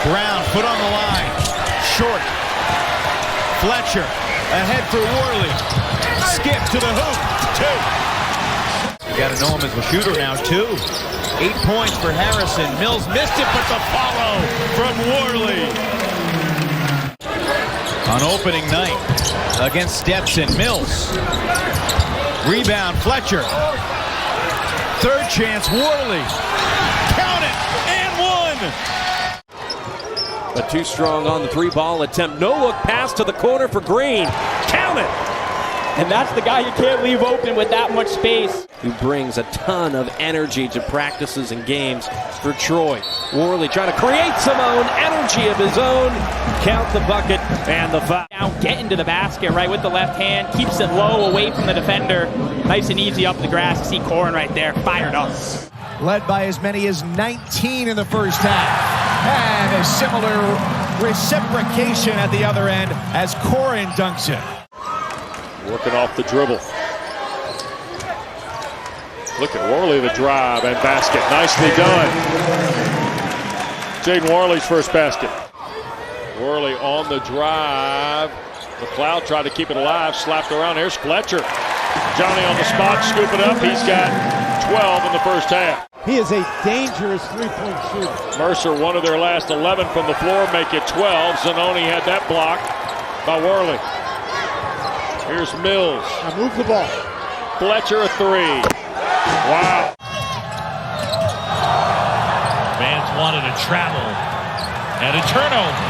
Brown, foot on the line. Short. Fletcher, ahead for Warley. Skip to the hoop. 2. You gotta know him as a shooter now, 2. 8 points for Harrison. Mills missed it, but the follow from Warley. On opening night against Stetson. Mills. Rebound, Fletcher. Third chance, Warley. Count it, and 1. But too strong on the 3-ball attempt. No look pass to the corner for Green. Count it! And that's the guy you can't leave open with that much space. Who brings a ton of energy to practices and games for Troy. Warley trying to create some own energy of his own. Count the bucket and the foul. Now getting to the basket right with the left hand. Keeps it low away from the defender. Nice and easy up the grass. You see Corin right there fired up. Led by as many as 19 in the first half. And a similar reciprocation at the other end as Corin dunks it. Working off the dribble. Look at Warley, the drive and basket. Nicely done. Jaden Warley's first basket. Warley on the drive. McLeod tried to keep it alive, slapped around. Here's Fletcher. Johnny on the spot, scoop it up. He's got 12 in the first half. He is a dangerous three-point shooter. Mercer, one of their last 11 from the floor, make it 12. Zanoni had that blocked by Warley. Here's Mills. Now move the ball. Fletcher, a 3. Wow. Vance wanted to travel. And a turnover.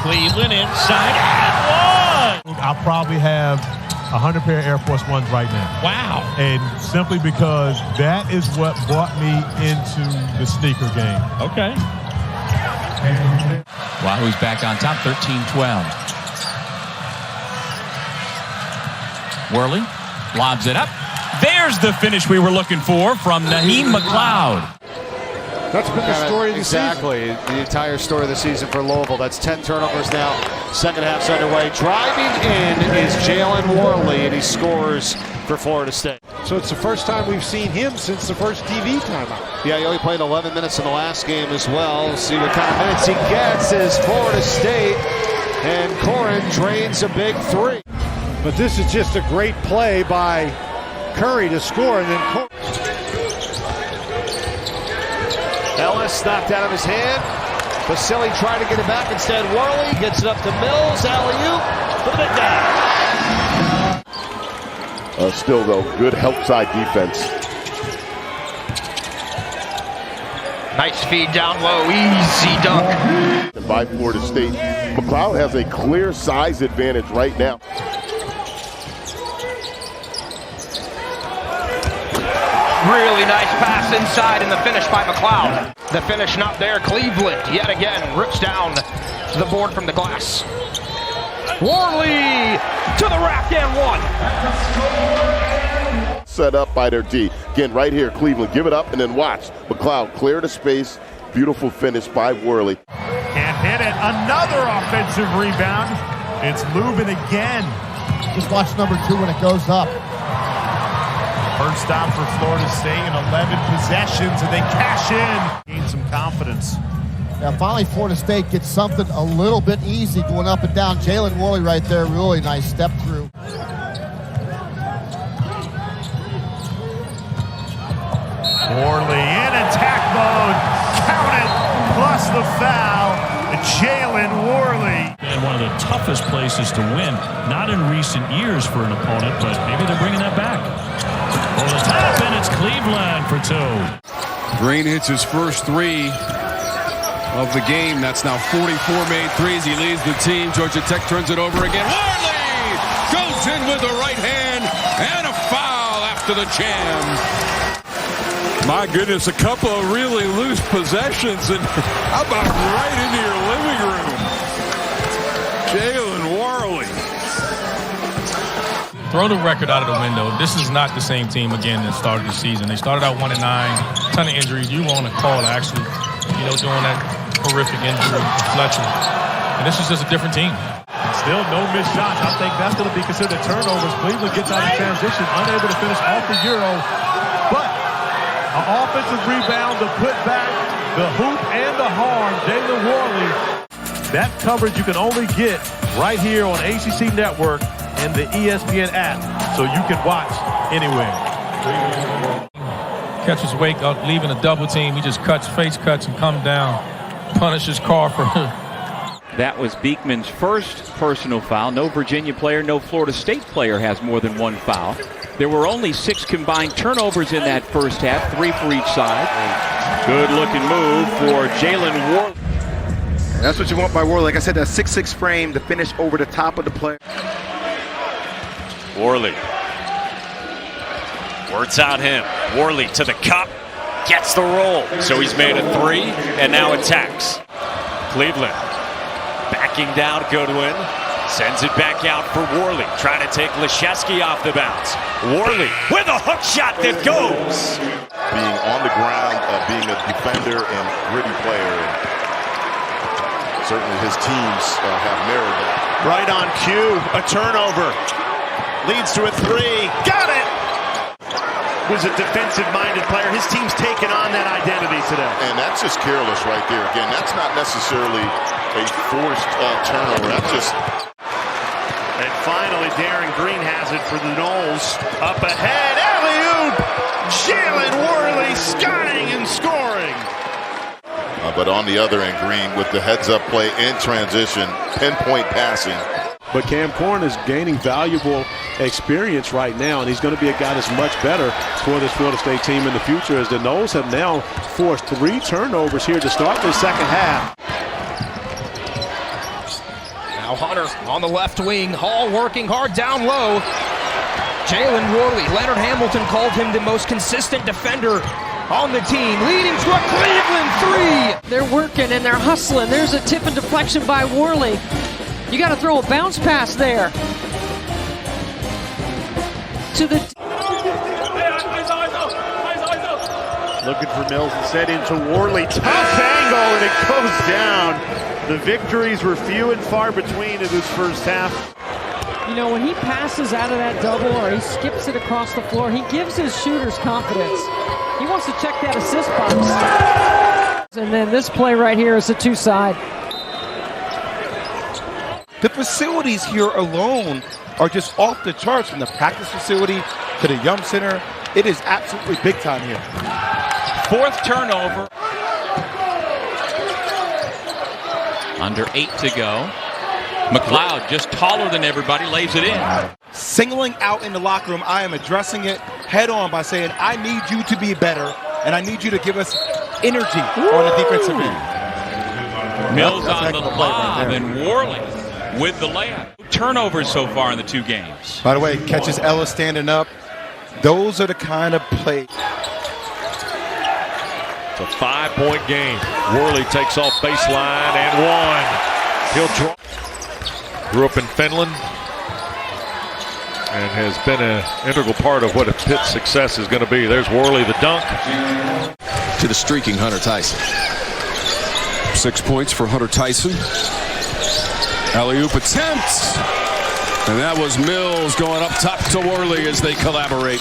Cleveland inside and 1. I'll probably have 100 pair of Air Force Ones right now. Wow. And simply because that is what brought me into the sneaker game. Okay. Wahoo's back on top, 13-12. Worley lobs it up. There's the finish we were looking for from Naheem McLeod. That's been the story of the season. Exactly, the entire story of the season for Louisville. That's 10 turnovers now. Second half's underway. Driving in is Jalen Warley, and he scores for Florida State. So it's the first time we've seen him since the first TV timeout. Yeah, he only played 11 minutes in the last game as well. We'll see what kind of minutes he gets as Florida State, and Corin drains a big 3. But this is just a great play by Curry to score, and then Corin. Ellis knocked out of his hand. Vasily tried to get it back. Instead, Warley gets it up to Mills. Alley-oop. Put it down. Still, though, good help side defense. Nice feed down low. Easy dunk. By Florida State. McLeod has a clear size advantage right now. Really nice pass inside, and the finish by McLeod. The finish not there. Cleveland yet again rips down the board from the glass. Warley to the rack and 1. Set up by their D. Again, right here, Cleveland. Give it up and then watch. McLeod clear the space. Beautiful finish by Warley. Can't hit it. Another offensive rebound. It's moving again. Just watch number 2 when it goes up. First stop for Florida State in 11 possessions, and they cash in. Gain some confidence. Now, finally, Florida State gets something a little bit easy going up and down. Jalen Warley right there, really nice step through. Warley in attack mode. Count it, plus the foul. Jalen Warley. And one of the toughest places to win, not in recent years for an opponent, but maybe they're bringing that back. Over the top, and it's Cleveland for 2. Green hits his first 3 of the game. That's now 44 made threes. He leads the team. Georgia Tech turns it over again. Warley goes in with the right hand, and a foul after the jam. My goodness, a couple of really loose possessions, and how about right into your living room? Jalen Warley. Throw the record out of the window. This is not the same team again that started the season. They started out 1-9, ton of injuries. You were on a call, actually, doing that horrific injury to Fletcher. And this is just a different team. Still no missed shots. I think that's going to be considered turnovers. Cleveland gets out of transition, unable to finish off the Euro. But An offensive rebound to put back the hoop and the harm. Jalen Warley. That coverage you can only get right here on ACC Network and the ESPN app, so you can watch anywhere. Catches Wake out leaving a double team. He just face cuts and comes down. Punishes Carr for That was Beekman's first personal foul. No Virginia player, no Florida State player has more than one foul. There were only 6 combined turnovers in that first half, 3 for each side. Good looking move for Jalen Warley. That's what you want by Warley. Like I said, that 6'6" frame to finish over the top of the play. Warley works out him. Warley to the cup, gets the roll. So he's made a 3 and now attacks. Cleveland backing down. Goodwin sends it back out for Warley, trying to take Leshewski off the bounce. Warley with a hook shot that goes. Being on the ground, being a defender and gritty player. And certainly his teams have mirrored that. Right on cue, a turnover. Leads to a 3. Got it! Was a defensive-minded player. His team's taken on that identity today. And that's just careless right there. Again, that's not necessarily a forced turnover. That's just... And finally, Darren Green has it for the Noles. Up ahead, alley-oop! Jalen Warley skying and scoring. But on the other end, Green with the heads-up play in transition, pinpoint passing. But Cam Corn is gaining valuable experience right now, and he's going to be a guy that's much better for this Florida State team in the future, as the Noles have now forced 3 turnovers here to start the second half. Now Hunter on the left wing. Hall working hard down low. Jalen Warley. Leonard Hamilton called him the most consistent defender on the team, leading to a Cleveland 3. They're working and they're hustling. There's a tip and deflection by Warley. You got to throw a bounce pass there. To the... Looking for Mills instead into Warley. Tough angle, and it goes down. The victories were few and far between in this first half. You know, when he passes out of that double or he skips it across the floor, he gives his shooters confidence. He wants to check that assist box. And then this play right here is the 2-side. The facilities here alone are just off the charts, from the practice facility to the Yum Center. It is absolutely big time here. 4th turnover. Under 8 to go. McLeod, just taller than everybody, lays it in. Singling out in the locker room, I am addressing it head on by saying, I need you to be better, and I need you to give us energy on the defensive end. Mills on the lob, and Warley with the layup. Turnovers so far in the 2 games. By the way, catches Ellis standing up. Those are the kind of plays. It's a 5-point game. Warley takes off baseline and 1. He'll draw. Grew up in Finland and has been an integral part of what a Pitt's success is going to be. There's Warley, the dunk. To the streaking Hunter Tyson. 6 points for Hunter Tyson. Alley-oop attempt. And that was Mills going up top to Warley as they collaborate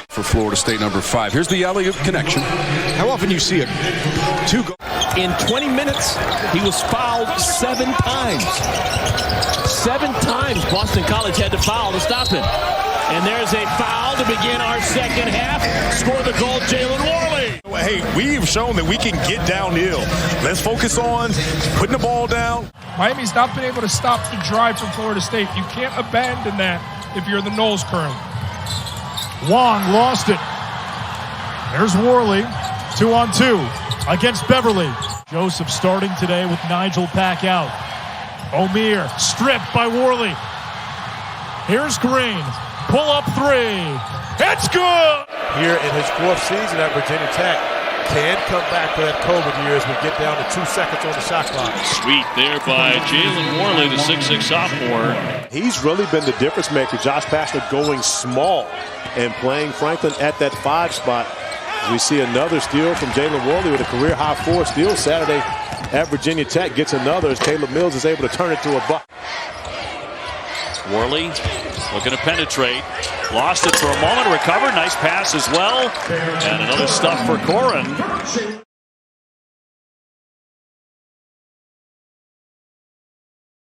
for Florida State number 5. Here's the alley-oop connection. How often you see it? 2 goals. In 20 minutes, he was fouled 7 times. 7 times Boston College had to foul to stop him. And there's a foul to begin our second half. Score the goal, Jalen Warley. Hey, we've shown that we can get downhill. Let's focus on putting the ball down. Miami's not been able to stop the drive from Florida State. You can't abandon that if you're the Noles currently. Wong lost it. There's Warley. 2-on-2 against Beverly. Joseph starting today with Nigel Pack out. O'Meara stripped by Warley. Here's Green. Pull up 3. It's good! Here in his 4th season at Virginia Tech, can come back for that COVID year as we get down to 2 seconds on the shot clock. Sweet there by Jalen Warley, the 6'6" sophomore. He's really been the difference maker. Josh Pastner going small and playing Franklin at that 5 spot. We see another steal from Jalen Warley with a career-high 4 steals Saturday at Virginia Tech. Gets another as Caleb Mills is able to turn it to a buck. Warley looking to penetrate. Lost it for a moment, recovered. Nice pass as well. And another stuff for Corin.